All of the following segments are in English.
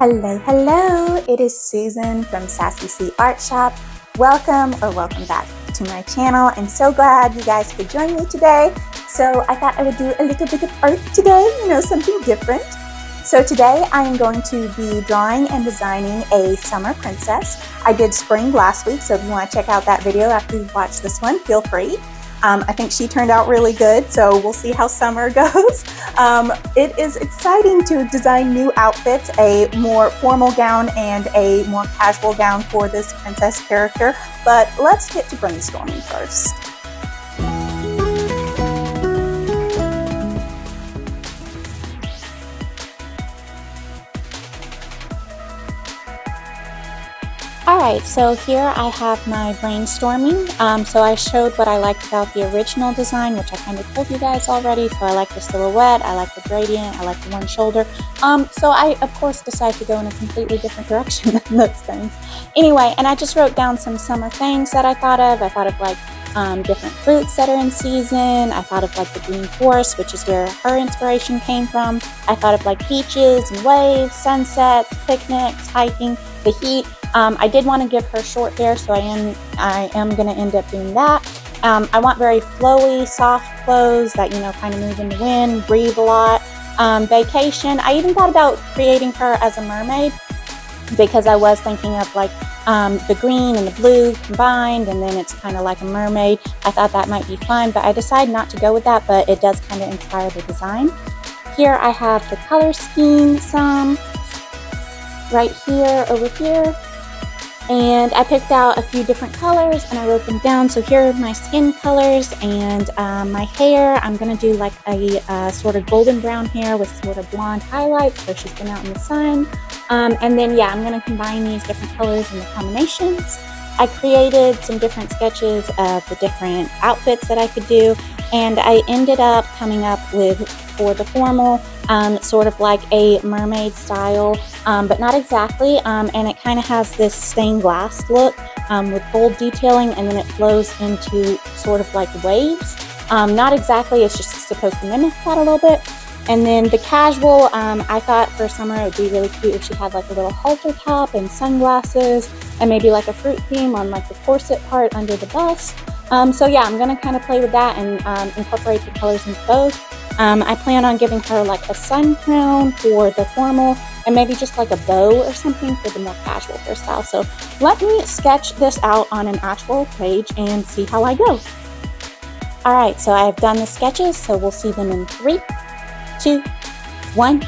Hello, hello! It is Susan from Sassy C Art Shop. Welcome back to my channel. I'm so glad you guys could join me today. So I thought I would do a little bit of art today, something different. So today I am going to be drawing and designing a summer princess. I did spring last week, so if you want to check out that video after you watch this one, feel free. I think she turned out really good, so we'll see how summer goes. It is exciting to design new outfits, a more formal gown and a more casual gown for this princess character, but let's get to brainstorming first. Alright, so here I have my brainstorming. So I showed what I liked about the original design, which I kind of told you guys already. So I like the silhouette, I like the gradient, I like the one shoulder. So I, of course, decided to go in a completely different direction than those things. Anyway, and I just wrote down some summer things that I thought of. I thought of like different fruits that are in season. I thought of like the green forest, which is where her inspiration came from. I thought of like beaches and waves, sunsets, picnics, hiking, the heat. I did want to give her short hair, so I am going to end up doing that. I want very flowy, soft clothes that, kind of move in the wind, breathe a lot. Vacation. I even thought about creating her as a mermaid because I was thinking of like the green and the blue combined, and then it's kind of like a mermaid. I thought that might be fun, but I decided not to go with that, but it does kind of inspire the design. Here I have the color scheme some right here, over here. And I picked out a few different colors and I wrote them down. So here are my skin colors and my hair. I'm going to do like a sort of golden brown hair with sort of blonde highlights, so she's been out in the sun. And then, yeah, I'm going to combine these different colors and the combinations. I created some different sketches of the different outfits that I could do. And I ended up coming up with, for the formal, sort of like a mermaid style, but not exactly, and it kind of has this stained glass look with gold detailing, and then it flows into sort of like waves. Not exactly, it's just supposed to mimic that a little bit. And then the casual, I thought for summer it would be really cute if she had like a little halter top and sunglasses and maybe like a fruit theme on like the corset part under the bust. So yeah, I'm going to kind of play with that and incorporate the colors into both. I plan on giving her like a sun crown for the formal and maybe just like a bow or something for the more casual hairstyle. So let me sketch this out on an actual page and see how I go. Alright, so I've done the sketches, so we'll see them in 3, 2, 1.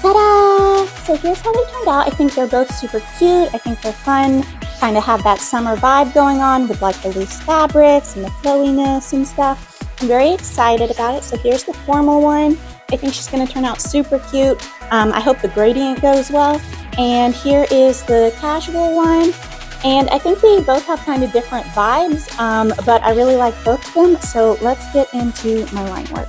Ta-da! So here's how they turned out. I think they're both super cute. I think they're fun. Kind of have that summer vibe going on with like the loose fabrics and the flowiness and stuff. I'm very excited about it. So here's the formal one. I think she's going to turn out super cute. I hope the gradient goes well. And here is the casual one. And I think they both have kind of different vibes, but I really like both of them. So let's get into my line work.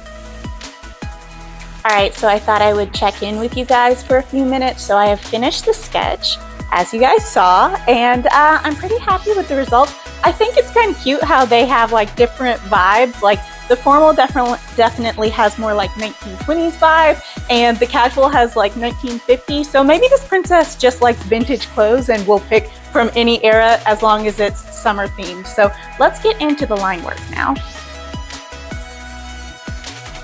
Alright, so I thought I would check in with you guys for a few minutes. So I have finished the sketch, as you guys saw, and I'm pretty happy with the results. I think it's kind of cute how they have like different vibes. Like the formal definitely has more like 1920s vibe, and the casual has like 1950s. So maybe this princess just likes vintage clothes and will pick from any era as long as it's summer themed. So let's get into the line work now.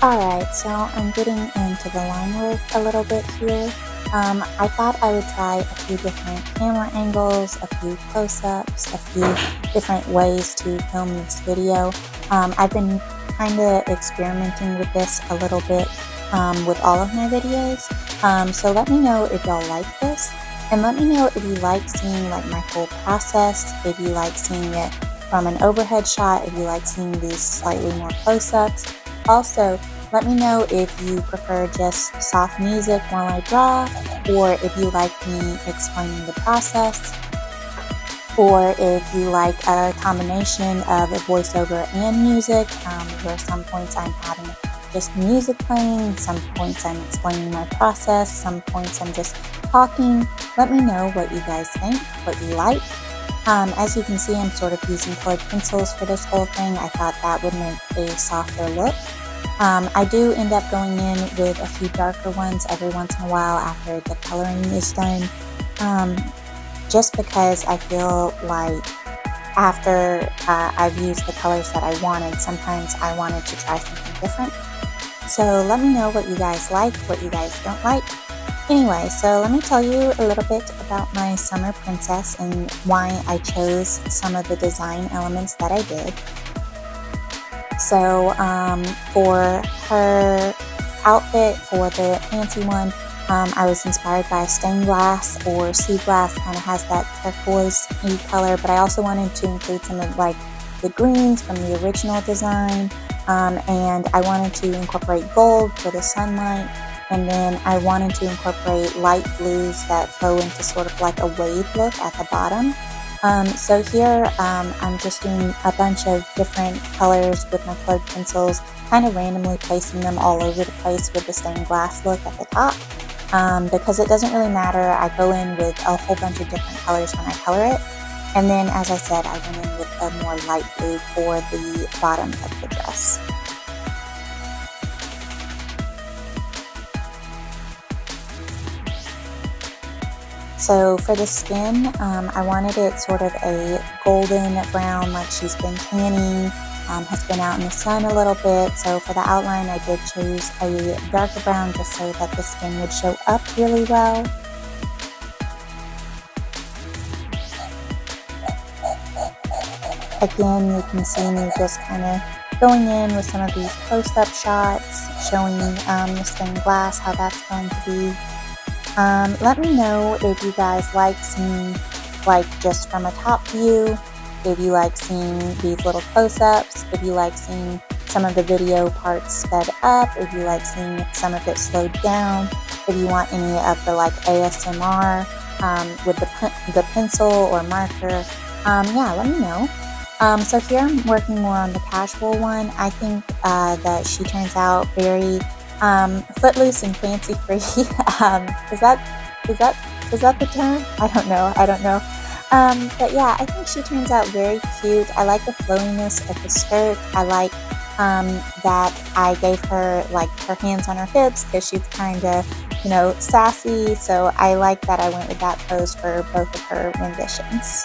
Alright, so I'm getting into the line work a little bit here. I thought I would try a few different camera angles, a few close-ups, a few different ways to film this video. I've been kind of experimenting with this a little bit with all of my videos. So let me know if y'all like this, and let me know if you like seeing like my whole process, if you like seeing it from an overhead shot, if you like seeing these slightly more close-ups. Also, let me know if you prefer just soft music while I draw, or if you like me explaining the process, or if you like a combination of a voiceover and music, where some points I'm having just music playing, some points I'm explaining my process, some points I'm just talking. Let me know what you guys think, what you like. As you can see, I'm sort of using colored pencils for this whole thing. I thought that would make a softer look. I do end up going in with a few darker ones every once in a while after the coloring is done, um, just because I feel like after I've used the colors that I wanted, sometimes I wanted to try something different. So let me know what you guys like, what you guys don't like. Anyway, so let me tell you a little bit about my summer princess and why I chose some of the design elements that I did. So for her outfit, for the fancy one, I was inspired by stained glass or sea glass. Kind of has that turquoise-y color, but I also wanted to include some of like the greens from the original design, and I wanted to incorporate gold for the sunlight, and then I wanted to incorporate light blues that flow into sort of like a wave look at the bottom. So here I'm just doing a bunch of different colors with my colored pencils, kind of randomly placing them all over the place with the stained glass look at the top. Because it doesn't really matter, I go in with a whole bunch of different colors when I color it. And then, as I said, I went in with a more light blue for the bottom of the dress. So for the skin, I wanted it sort of a golden brown, like she's been tanning, has been out in the sun a little bit. So for the outline, I did choose a darker brown just so that the skin would show up really well. Again, you can see me just kind of going in with some of these close-up shots, showing the stained glass, how that's going to be. Let me know if you guys like seeing like just from a top view, if you like seeing these little close-ups, if you like seeing some of the video parts sped up, if you like seeing some of it slowed down, if you want any of the like ASMR with the pencil or marker, yeah, let me know. So here I'm working more on the casual one. I think that she turns out very footloose and fancy free. Is that the term? I don't know. But yeah, I think she turns out very cute. I like the flowiness of the skirt. I like that I gave her like her hands on her hips because she's kind of, sassy. So I like that I went with that pose for both of her renditions.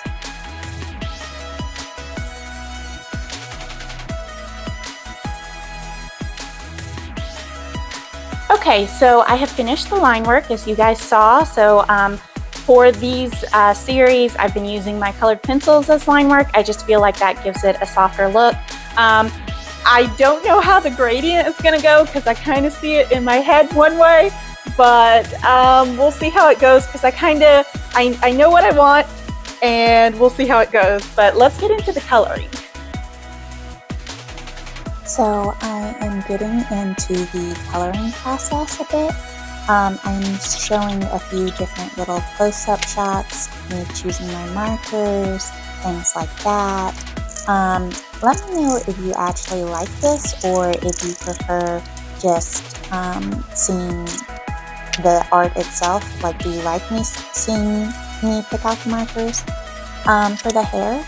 Okay, so I have finished the line work, as you guys saw. So for these series, I've been using my colored pencils as line work. I just feel like that gives it a softer look. I don't know how the gradient is going to go because I kind of see it in my head one way, but we'll see how it goes because I know what I want, and we'll see how it goes. But let's get into the coloring. So I am getting into the coloring process a bit. I'm showing a few different little close-up shots, me choosing my markers, things like that. Let me know if you actually like this or if you prefer just seeing the art itself. Like, do you like seeing me pick out the markers? For the hair,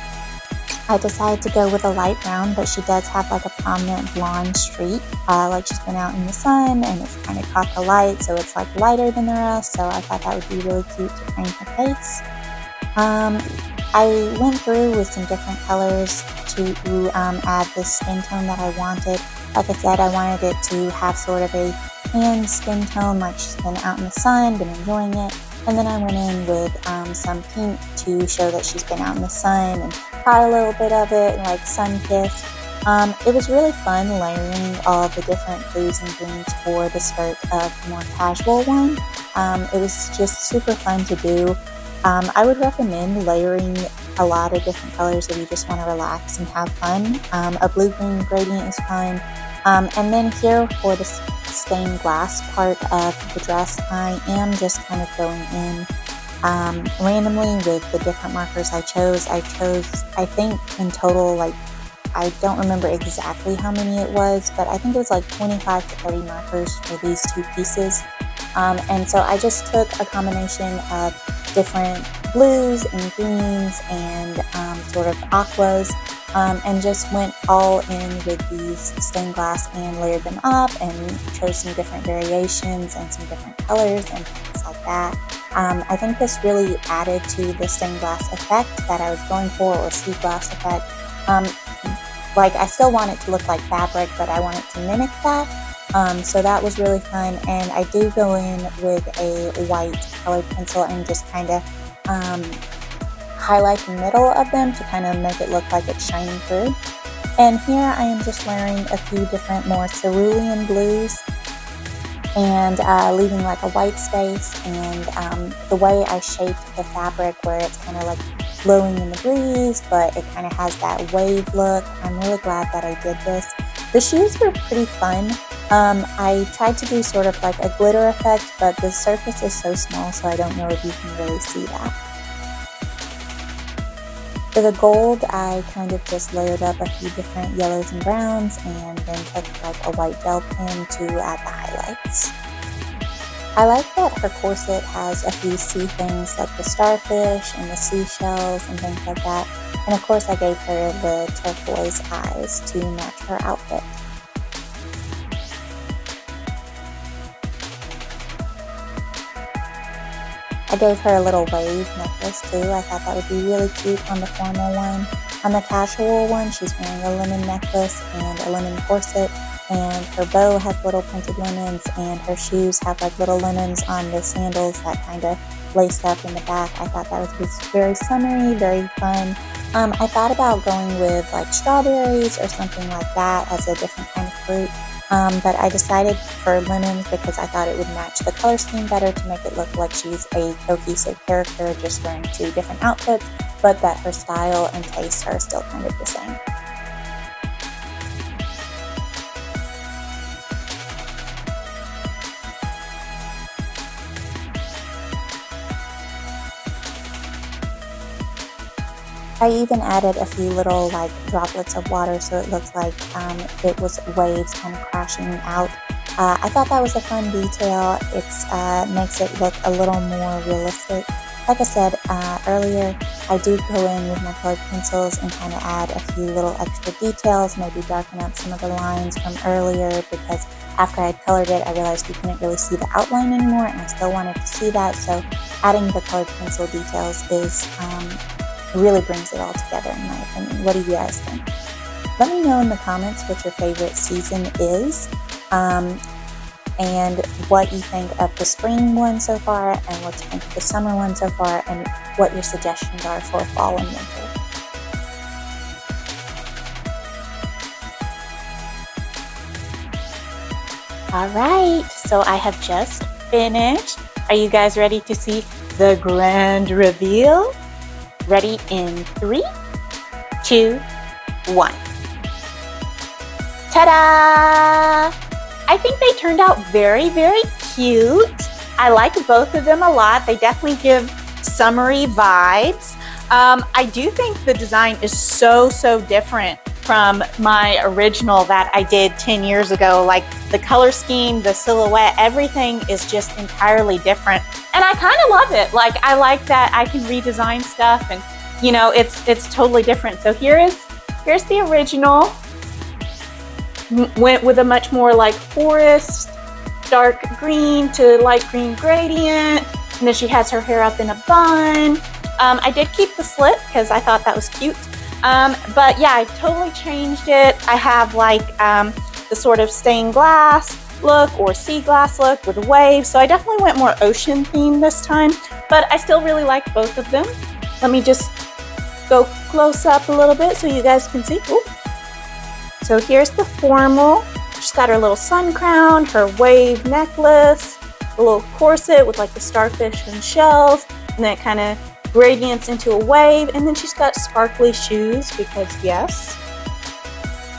I decided to go with a light brown, but she does have like a prominent blonde streak, like she's been out in the sun and it's kind of caught the light, so it's like lighter than the rest, so I thought that would be really cute to frame her face. I went through with some different colors to add the skin tone that I wanted. Like I said, I wanted it to have sort of a tan skin tone, like she's been out in the sun, been enjoying it. And then I went in with some pink to show that she's been out in the sun and caught a little bit of it, and like sun-kissed. It was really fun layering all the different blues and greens for the skirt of the more casual one. It was just super fun to do. I would recommend layering a lot of different colors if you just want to relax and have fun. A blue-green gradient is fun. And then here for the stained glass part of the dress, I am just kind of going in randomly with the different markers I chose. I think in total, like, I don't remember exactly how many it was, but I think it was like 25 to 30 markers for these two pieces. And so I just took a combination of different blues and greens and sort of aquas, and just went all in with these stained glass and layered them up and chose some different variations and some different colors and things like that. I think this really added to the stained glass effect that I was going for, or sea glass effect. Like, I still want it to look like fabric, but I want it to mimic that. So that was really fun, and I do go in with a white colored pencil and just kind of highlight the middle of them to kind of make it look like it's shining through. And here I am just layering a few different more cerulean blues and leaving like a white space, and the way I shaped the fabric where it's kind of like blowing in the breeze, but it kind of has that wave look. I'm really glad that I did this. The shoes were pretty fun. I tried to do sort of like a glitter effect, but the surface is so small, so I don't know if you can really see that. For the gold, I kind of just layered up a few different yellows and browns, and then took like a white gel pen to add the highlights. I like that her corset has a few sea things like the starfish and the seashells and things like that. And of course I gave her the turquoise eyes to match her outfit. I gave her a little wave necklace too. I thought that would be really cute on the formal one. On the casual one, she's wearing a linen necklace and a linen corset, and her bow has little printed linens, and her shoes have like little linens on the sandals that kind of lace up in the back. I thought that was very summery, very fun. I thought about going with like strawberries or something like that as a different kind of fruit. But I decided for linens because I thought it would match the color scheme better to make it look like she's a cohesive character just wearing two different outfits, but that her style and taste are still kind of the same. I even added a few little like droplets of water so it looked like it was waves kind of crashing out. I thought that was a fun detail. It makes it look a little more realistic. Like I said earlier, I do go in with my colored pencils and kind of add a few little extra details, maybe darken up some of the lines from earlier, because after I had colored it, I realized you couldn't really see the outline anymore, and I still wanted to see that. So adding the colored pencil details is really brings it all together in my opinion. What do you guys think? Let me know in the comments what your favorite season is, and what you think of the spring one so far, and what you think of the summer one so far, and what your suggestions are for fall and winter. Alright, so I have just finished. Are you guys ready to see the grand reveal? Ready in 3, 2, 1. Ta-da! I think they turned out very, very cute. I like both of them a lot. They definitely give summery vibes. I do think the design is so different from my original that I did 10 years ago. Like the color scheme, the silhouette, everything is just entirely different. And I kind of love it. Like, I like that I can redesign stuff, and you know, it's totally different. So here's the original. Went with a much more like forest, dark green to light green gradient. And then she has her hair up in a bun. I did keep the slit because I thought that was cute. But yeah, I totally changed it. I have like the sort of stained glass look or sea glass look with waves. So I definitely went more ocean themed this time, but I still really like both of them. Let me just go close up a little bit so you guys can see. Ooh. So here's the formal. She's got her little sun crown, her wave necklace, the little corset with like the starfish and shells, and then it kind of gradients into a wave, and then she's got sparkly shoes because yes.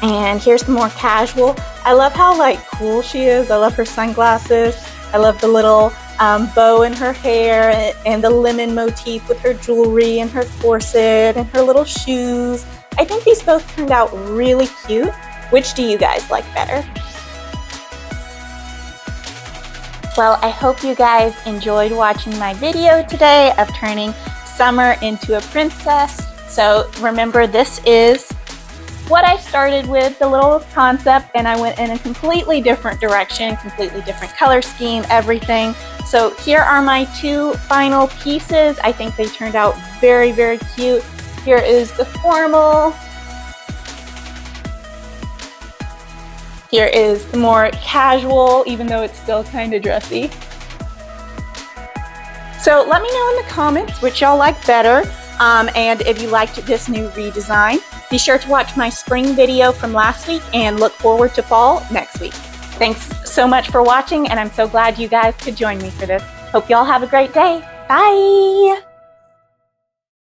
And here's the more casual. I love how like cool she is. I love her sunglasses. I love the little bow in her hair and the lemon motif with her jewelry and her corset and her little shoes. I think these both turned out really cute. Which do you guys like better? Well, I hope you guys enjoyed watching my video today of turning Summer into a princess. So remember, this is what I started with, the little concept, and I went in a completely different direction, completely different color scheme, everything. So here are my two final pieces. I think they turned out very, very cute. Here is the formal. Here is the more casual, even though it's still kind of dressy. So let me know in the comments which y'all like better, and if you liked this new redesign. Be sure to watch my spring video from last week and look forward to fall next week. Thanks so much for watching, and I'm so glad you guys could join me for this. Hope y'all have a great day. Bye!